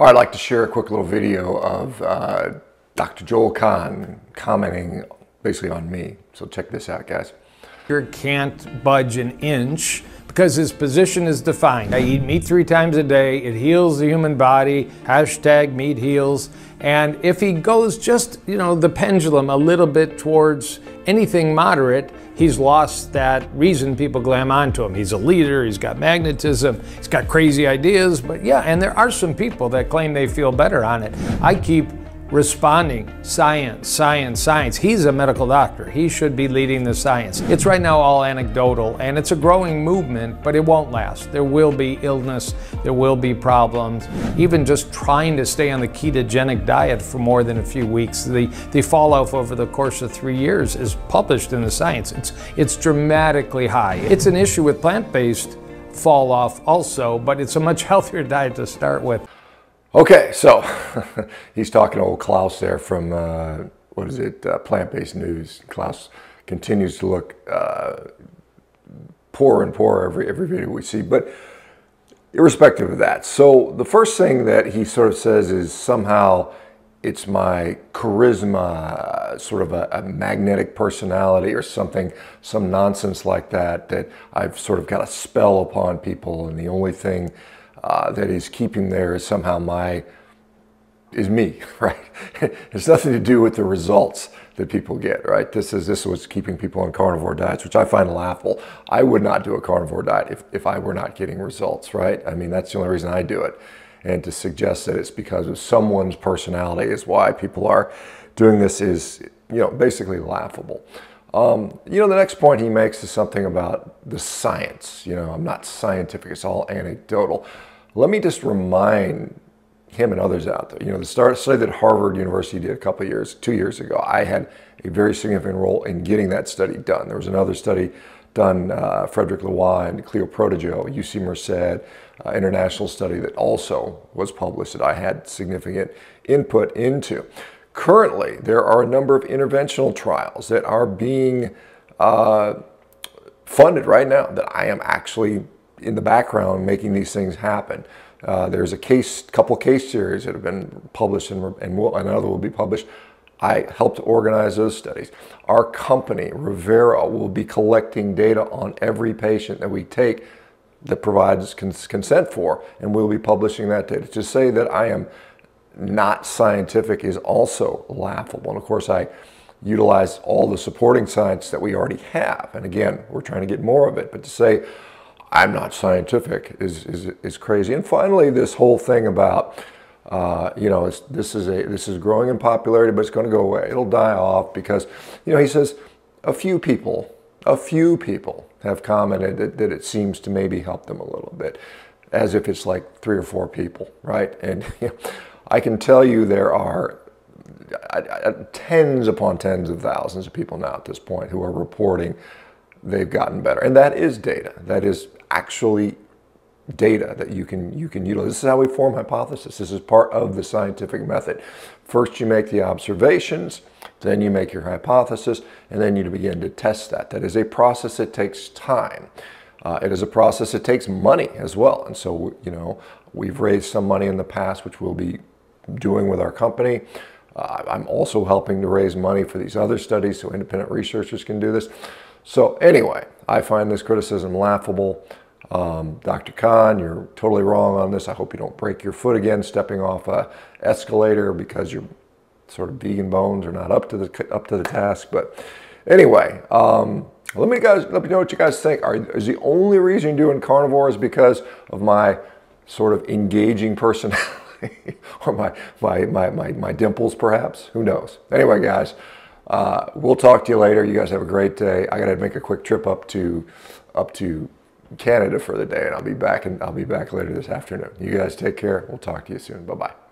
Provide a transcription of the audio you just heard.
All right, I'd like to share a quick little video of Dr. Joel Kahn commenting basically on me. So check this out, guys. Can't budge an inch because his position is defined. I eat meat 3 times a day. It heals the human body. Hashtag meat heals. And if he goes just, the pendulum a little bit towards anything moderate, he's lost that reason people glam onto him. He's a leader, he's got magnetism, he's got crazy ideas, but yeah, and there are some people that claim they feel better on it. I keep responding, science, science, science. He's a medical doctor. He should be leading the science. It's right now all anecdotal, and it's a growing movement, but it won't last. There will be illness, there will be problems. Even just trying to stay on the ketogenic diet for more than a few weeks, the fall off over the course of 3 years is published in the science. It's dramatically high. It's an issue with plant-based fall off also, but it's a much healthier diet to start with. Okay, so he's talking to old Klaus there from, Plant-Based News. Klaus continues to look poorer and poorer every video we see, but irrespective of that. So the first thing that he sort of says is somehow it's my charisma, sort of a magnetic personality or something, some nonsense like that, that I've sort of got a spell upon people, and the only thing that is keeping there is somehow is me, right? It's nothing to do with the results that people get, right? This is what's keeping people on carnivore diets, which I find laughable. I would not do a carnivore diet if I were not getting results, right? I mean, that's the only reason I do it. And to suggest that it's because of someone's personality is why people are doing this is, basically laughable. The next point he makes is something about the science. I'm not scientific, it's all anecdotal. Let me just remind him and others out there, the study that Harvard University did 2 years ago, I had a very significant role in getting that study done. There was another study done, Frederick Lewin and Cleo Protojo, UC Merced, international study that also was published that I had significant input into. Currently, there are a number of interventional trials that are being funded right now that I am actually in the background making these things happen. There's a couple case series that have been published and another will be published. I helped organize those studies. Our company, Rivera, will be collecting data on every patient that we take that provides consent for, and we'll be publishing that data. To say that I am not scientific is also laughable. And of course, I utilize all the supporting science that we already have. And again, we're trying to get more of it. But to say I'm not scientific is crazy. And finally, this whole thing about this is growing in popularity, but it's going to go away. It'll die off because he says a few people have commented that it seems to maybe help them a little bit, as if it's like 3 or 4 people, right? And I can tell you there are tens upon tens of thousands of people now at this point who are reporting they've gotten better. And that is data. That is actually data that you can utilize. This is how we form hypotheses. This is part of the scientific method. First you make the observations, then you make your hypothesis, and then you begin to test that. That is a process that takes time. It is a process that takes money as well. And so, we've raised some money in the past, which we'll be doing with our company. I'm also helping to raise money for these other studies so independent researchers can do this. So anyway, I find this criticism laughable. Dr. Kahn, you're totally wrong on this. I hope you don't break your foot again stepping off an escalator because your sort of vegan bones are not up to the task. But anyway, let me know what you guys think. Is the only reason you're doing carnivore is because of my sort of engaging personality or my dimples perhaps? Who knows? Anyway, guys. We'll talk to you later. You guys have a great day. I got to make a quick trip up to Canada for the day, and I'll be back later this afternoon. You guys take care. We'll talk to you soon. Bye-bye.